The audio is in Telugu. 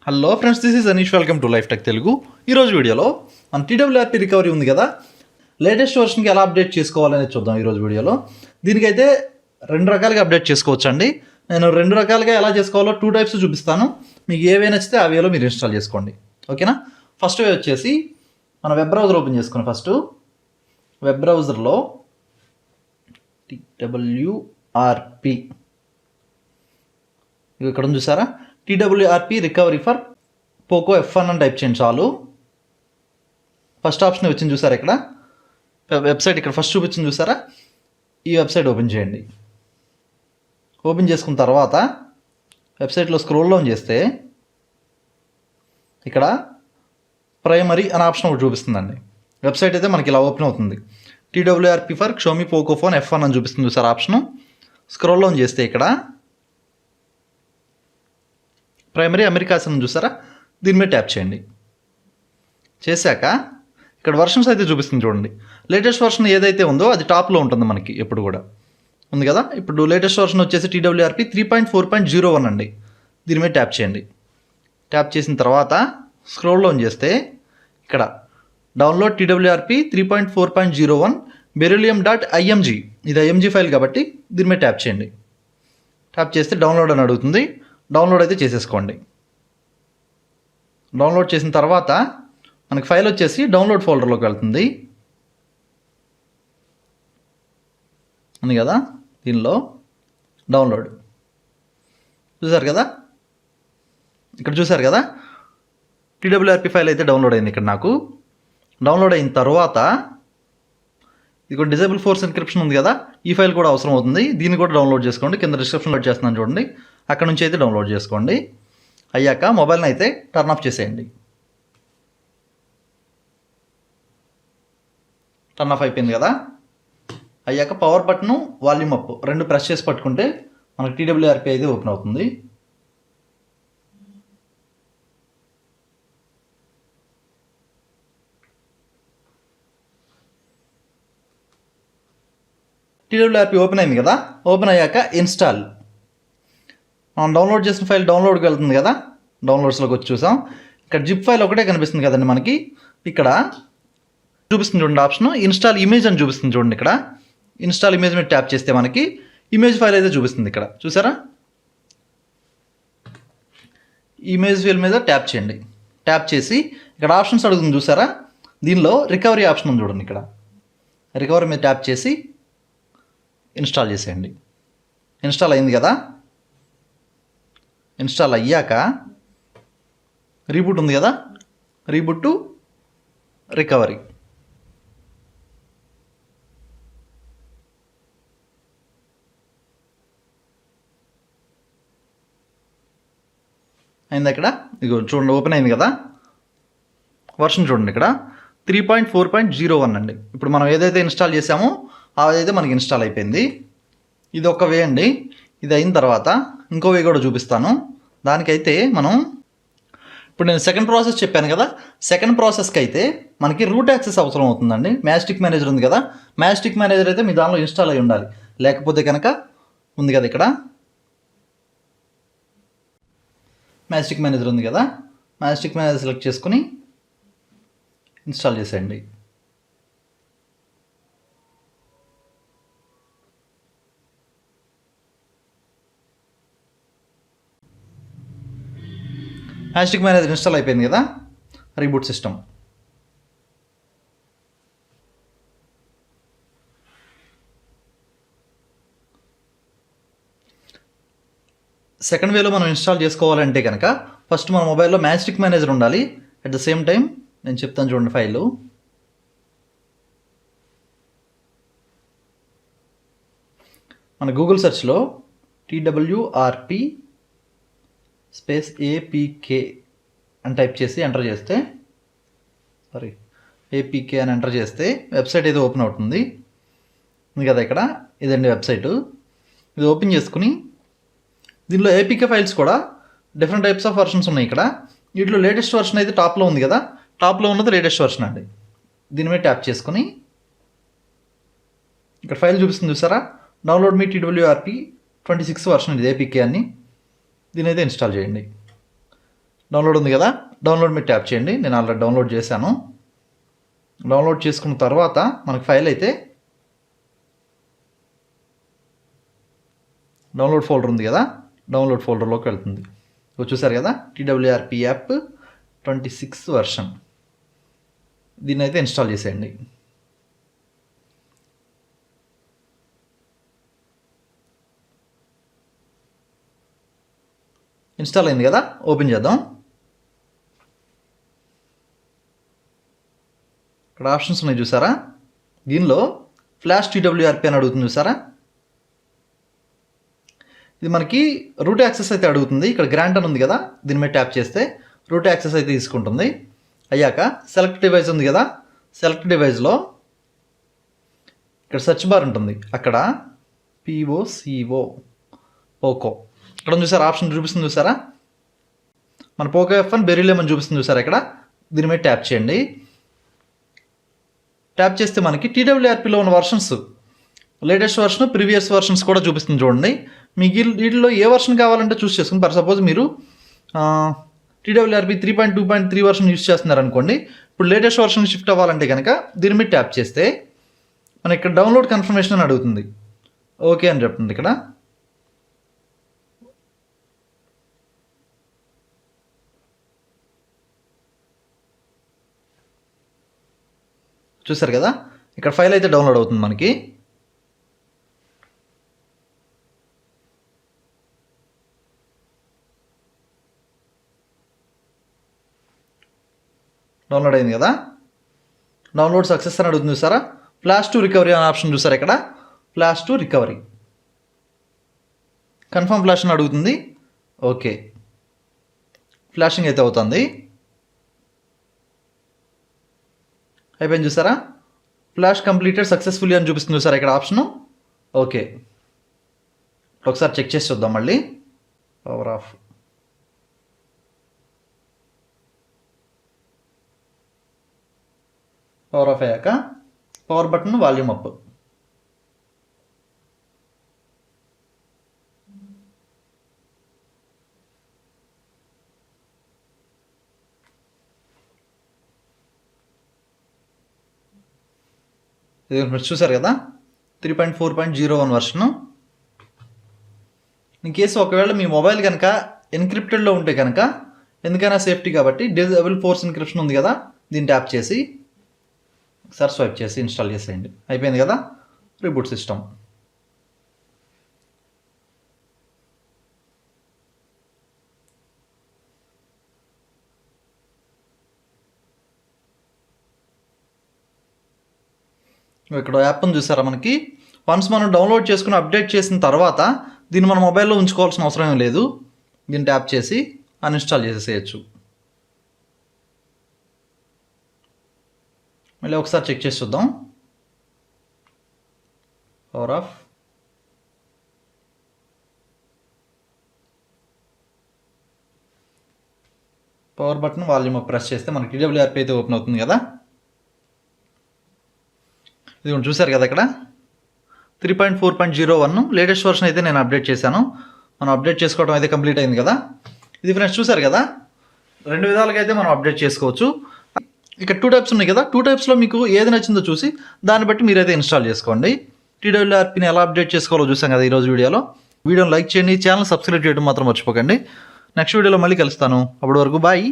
Hello friends, this is Anish. Welcome to life tech Telugu. ఈరోజు వీడియోలో మన TWRP రికవరీ ఉంది కదా, లేటెస్ట్ వర్షన్కి ఎలా అప్డేట్ చేసుకోవాలనేది చూద్దాం. ఈరోజు వీడియోలో దీనికైతే రెండు రకాలుగా అప్డేట్ చేసుకోవచ్చు అండి. నేను రెండు రకాలుగా ఎలా చేసుకోవాలో 2 టైప్స్ చూపిస్తాను. మీకు ఏవే నచ్చితే ఆ వేలో మీరు ఇన్స్టాల్ చేసుకోండి, ఓకేనా. ఫస్ట్ వే వచ్చేసి మన వెబ్ బ్రౌజర్ ఓపెన్ చేసుకుని ఫస్ట్ వెబ్ బ్రౌజర్లో TWRP ఇక్కడ చూసారా, TWRP recovery for Poco F1 అని టైప్ చేయండి చాలు. ఫస్ట్ ఆప్షన్ వచ్చింది చూసారా, ఇక్కడ వెబ్సైట్ ఇక్కడ ఫస్ట్ చూపించింది చూసారా, ఈ వెబ్సైట్ ఓపెన్ చేయండి. ఓపెన్ చేసుకున్న తర్వాత వెబ్సైట్లో స్క్రోల్ డౌన్ చేస్తే ఇక్కడ ప్రైమరీ అనే ఆప్షన్ ఒకటి చూపిస్తుందండి. వెబ్సైట్ అయితే మనకి ఇలా ఓపెన్ అవుతుంది. TWRP for Xiaomi Poco phone F1 అని చూపిస్తుంది చూసారా ఆప్షను. స్క్రోల్ డౌన్ చేస్తే ఇక్కడ ప్రైమరీ అమెరికాస్ అని చూసారా, దీని మీద ట్యాప్ చేయండి. చేశాక ఇక్కడ వర్షన్స్ అయితే చూపిస్తుంది చూడండి. లేటెస్ట్ వర్షన్ ఏదైతే ఉందో అది టాప్లో ఉంటుంది మనకి ఎప్పుడు కూడా ఉంది కదా. ఇప్పుడు లేటెస్ట్ వర్షన్ వచ్చేసి TWRP 3.4.01 అండి. దీని మీద ట్యాప్ చేయండి. ట్యాప్ చేసిన తర్వాత స్క్రోల్ డౌన్ చేస్తే ఇక్కడ డౌన్లోడ్ TWRP 3.4.01 beryllium.img, ఇది IMG ఫైల్ కాబట్టి దీని మీద ట్యాప్ చేయండి. ట్యాప్ చేస్తే డౌన్లోడ్ అని అడుగుతుంది. డౌన్లోడ్ అయితే చేసేసుకోండి. డౌన్లోడ్ చేసిన తర్వాత మనకి ఫైల్ వచ్చేసి డౌన్లోడ్ ఫోల్డర్లోకి వెళ్తుంది. ఉంది కదా, దీనిలో డౌన్లోడ్ చూసారు కదా, ఇక్కడ చూసారు కదా, TWRP ఫైల్ అయితే డౌన్లోడ్ అయింది. ఇక్కడ నాకు డౌన్లోడ్ అయిన తర్వాత ఇది కూడా డిజేబుల్ ఫోర్స్ ఎన్క్రిప్షన్ ఉంది కదా, ఈ ఫైల్ కూడా అవసరం అవుతుంది. దీన్ని కూడా డౌన్లోడ్ చేసుకోండి. కింద డిస్క్రిప్షన్లో చేస్తున్నాను చూడండి, అక్కడ నుంచి అయితే డౌన్లోడ్ చేసుకోండి. అయ్యాక మొబైల్ని అయితే టర్న్ ఆఫ్ చేసేయండి. టర్న్ ఆఫ్ అయిపోయింది కదా. అయ్యాక పవర్ బటను, వాల్యూమ్ అప్ రెండు ప్రెస్ చేసి పట్టుకుంటే మనకు TWRP అయితే ఓపెన్ అవుతుంది. TWRP ఓపెన్ అయింది కదా. ఓపెన్ అయ్యాక ఇన్స్టాల్, మనం డౌన్లోడ్ చేసిన ఫైల్ డౌన్లోడ్కి వెళ్తుంది కదా. డౌన్లోడ్స్లోకి వచ్చి చూసాం, ఇక్కడ జిప్ ఫైల్ ఒకటే కనిపిస్తుంది కదండి మనకి. ఇక్కడ చూపిస్తుంది చూడండి ఆప్షన్ ఇన్స్టాల్ ఇమేజ్ అని చూపిస్తుంది చూడండి. ఇక్కడ ఇన్స్టాల్ ఇమేజ్ మీద ట్యాప్ చేస్తే మనకి ఇమేజ్ ఫైల్ అయితే చూపిస్తుంది. ఇక్కడ చూసారా, ఇమేజ్ ఫైల్ మీద ట్యాప్ చేయండి. ట్యాప్ చేసి ఇక్కడ ఆప్షన్స్ అడుగుతుంది చూసారా, దీనిలో రికవరీ ఆప్షన్ ఉంది చూడండి. ఇక్కడ రికవరీ మీద ట్యాప్ చేసి ఇన్స్టాల్ చేసేయండి. ఇన్స్టాల్ అయింది కదా. ఇన్స్టాల్ అయ్యాక రీబూట్ ఉంది కదా, రీబూట్ టు రికవరీ. అయింది. ఇక్కడ ఇగో చూడండి, ఓపెన్ అయింది కదా. వర్షన్ చూడండి, ఇక్కడ 3.4.01 అండి. ఇప్పుడు మనం ఏదైతే ఇన్స్టాల్ చేసామో అదైతే మనకి ఇన్స్టాల్ అయిపోయింది. ఇది ఒక వే అండి. ఇది అయిన తర్వాత ఇంకో వే కూడా చూపిస్తాను. దానికైతే మనం ఇప్పుడు నేను సెకండ్ ప్రాసెస్ చెప్పాను కదా, సెకండ్ ప్రాసెస్కి అయితే మనకి రూట్ యాక్సెస్ అవసరం అవుతుందండి. మ్యాజిక్ మేనేజర్ ఉంది కదా, మ్యాజిక్ మేనేజర్ అయితే మీ దానిలో ఇన్స్టాల్ అయి ఉండాలి. లేకపోతే కనుక ఉంది కదా, ఇక్కడ మ్యాజిక్ మేనేజర్ ఉంది కదా, మ్యాజిక్ మేనేజర్ సెలెక్ట్ చేసుకుని ఇన్స్టాల్ చేసేయండి. మ్యాజిక్ మేనేజర్ ఇన్స్టాల్ అయిపోయింది కదా. Reboot system. సెకండ్ వేలో మనం ఇన్స్టాల్ చేసుకోవాలంటే కనుక ఫస్ట్ మన మొబైల్లో మ్యాజిక్ మేనేజర్ ఉండాలి. అట్ ద సేమ్ టైం నేను చెప్తాను చూడండి, ఫైలు మన గూగుల్ సెర్చ్లో TWRP స్పేస్ APK అని టైప్ చేసి ఎంటర్ చేస్తే, APK అని ఎంటర్ చేస్తే వెబ్సైట్ అయితే ఓపెన్ అవుతుంది. ఉంది కదా ఇక్కడ, ఇదండి వెబ్సైటు. ఇది ఓపెన్ చేసుకుని దీనిలో APK ఫైల్స్ కూడా డిఫరెంట్ టైప్స్ ఆఫ్ వర్షన్స్ ఉన్నాయి. ఇక్కడ వీటిలో లేటెస్ట్ వర్షన్ అయితే టాప్లో ఉంది కదా, టాప్లో ఉన్నది లేటెస్ట్ వర్షన్ అండి. దీని మీద ట్యాప్ చేసుకుని ఇక్కడ ఫైల్ చూపిస్తుంది చూసారా, డౌన్లోడ్ మీ TWRP 26 వర్షన్ ఇది APK అని. దీని అయితే ఇన్స్టాల్ చేయండి. డౌన్లోడ్ ఉంది కదా, డౌన్లోడ్ మీద ట్యాప్ చేయండి. నేను ఆల్రెడీ డౌన్లోడ్ చేశాను. డౌన్లోడ్ చేసుకున్న తర్వాత మనకి ఫైల్ అయితే డౌన్లోడ్ ఫోల్డర్ ఉంది కదా, డౌన్లోడ్ ఫోల్డర్లోకి వెళ్తుంది. చూసారు కదా, TWRP యాప్ 26 వర్షన్. దీన్ని అయితే ఇన్స్టాల్ చేసేయండి. ఇన్స్టాల్ అయింది కదా, ఓపెన్ చేద్దాం. ఇక్కడ ఆప్షన్స్ ఉన్నాయి చూసారా, దీనిలో ఫ్లాష్ TWRP అని అడుగుతుంది చూసారా, ఇది మనకి రూట్ యాక్సెస్ అయితే అడుగుతుంది. ఇక్కడ గ్రాంట్ అని ఉంది కదా, దీని మీద ట్యాప్ చేస్తే రూట్ యాక్సెస్ అయితే తీసుకుంటుంది. అయ్యాక సెలెక్ట్ డివైస్ ఉంది కదా, సెలెక్ట్ డివైస్లో ఇక్కడ సెర్చ్ బార్ ఉంటుంది, అక్కడ POCO పోకో ఇక్కడ చూసారా, ఆప్షన్ చూపిస్తుంది చూసారా, మన పోకో F1 బెరీలియం అని చూపిస్తుంది చూసారా, ఇక్కడ దీని మీద ట్యాప్ చేయండి. ట్యాప్ చేస్తే మనకి TWRPలో ఉన్న versions, latest version, previous versions కూడా చూపిస్తుంది చూడండి. మీకు వీటిలో ఏ వర్షన్ కావాలంటే చూస్ చేసుకుని, ఫర్ సపోజ్ మీరు TWRP 3.2.3 వర్షన్ యూస్ చేస్తున్నారు అనుకోండి. ఇప్పుడు లేటెస్ట్ వర్షన్ షిఫ్ట్ అవ్వాలంటే కనుక దీని మీద ట్యాప్ చేస్తే మనకి ఇక్కడ డౌన్లోడ్ కన్ఫర్మేషన్ అని అడుగుతుంది. ఓకే అని చెప్తుంది. ఇక్కడ చూసారు కదా, ఇక్కడ ఫైల్ అయితే డౌన్లోడ్ అవుతుంది మనకి. డౌన్లోడ్ అయింది కదా, డౌన్లోడ్ సక్సెస్ అని అడుగుతుంది చూసారా. ఫ్లాష్ టు రికవరీ అనే ఆప్షన్ చూసారా, ఇక్కడ flash to recovery, confirm flash అని అడుగుతుంది. ఓకే, ఫ్లాషింగ్ అయితే అవుతుంది. అయిపోయింది చూసారా, ఫ్లాష్ కంప్లీటెడ్ సక్సెస్ఫుల్లీ అని చూపిస్తుంది చూసారా ఇక్కడ ఆప్షను. ఓకే, ఒకసారి చెక్ చేసి చూద్దాం మళ్ళీ. పవర్ ఆఫ్, పవర్ ఆఫ్ అయ్యాక పవర్ బటన్, వాల్యూమ్ అప్. ఇది చూసారు కదా, 3.4.01 వర్షను. ఇన్ కేసు ఒకవేళ మీ మొబైల్ కనుక ఎన్క్రిప్టెడ్లో ఉంటే కనుక, ఎందుకైనా సేఫ్టీ కాబట్టి డిజేబుల్ ఫోర్స్ ఎన్క్రిప్షన్ ఉంది కదా, దీన్ని ట్యాప్ చేసి ఒకసారి స్వైప్ చేసి ఇన్స్టాల్ చేసేయండి. అయిపోయింది కదా, రీబూట్ సిస్టమ్. ఇక్కడ యాప్ అని చూసారా మనకి. వన్స్ మనం డౌన్లోడ్ చేసుకుని అప్డేట్ చేసిన తర్వాత దీన్ని మన మొబైల్లో ఉంచుకోవాల్సిన అవసరం ఏం లేదు. దీన్ని ట్యాప్ చేసి అన్ఇన్స్టాల్ చేసేయచ్చు. మళ్ళీ ఒకసారి చెక్ చేసి చూద్దాం. Power of, power button, volume press చేస్తే మనకి TWRP అయితే ఓపెన్ అవుతుంది కదా. ఇది చూసారు కదా, ఇక్కడ 3.4.01 లేటెస్ట్ వర్షన్ అయితే నేను అప్డేట్ చేశాను. మనం అప్డేట్ చేసుకోవడం అయితే కంప్లీట్ అయింది కదా. ఇది ఫ్రెండ్స్ చూసారు కదా, రెండు విధాలుగా అయితే మనం అప్డేట్ చేసుకోవచ్చు. ఇక్కడ 2 టైప్స్ ఉన్నాయి కదా, 2 టైప్స్లో మీకు ఏది నచ్చిందో చూసి దాన్ని బట్టి మీరైతే ఇన్స్టాల్ చేసుకోండి. TWRPని ఎలా అప్డేట్ చేసుకోవాలో చూసాం కదా ఈరోజు వీడియోలో. వీడియోని లైక్ చేయండి, ఛానల్ సబ్స్క్రైబ్ చేయడం మాత్రం మర్చిపోకండి. నెక్స్ట్ వీడియోలో మళ్ళీ కలుస్తాను. అప్పటి వరకు బాయ్.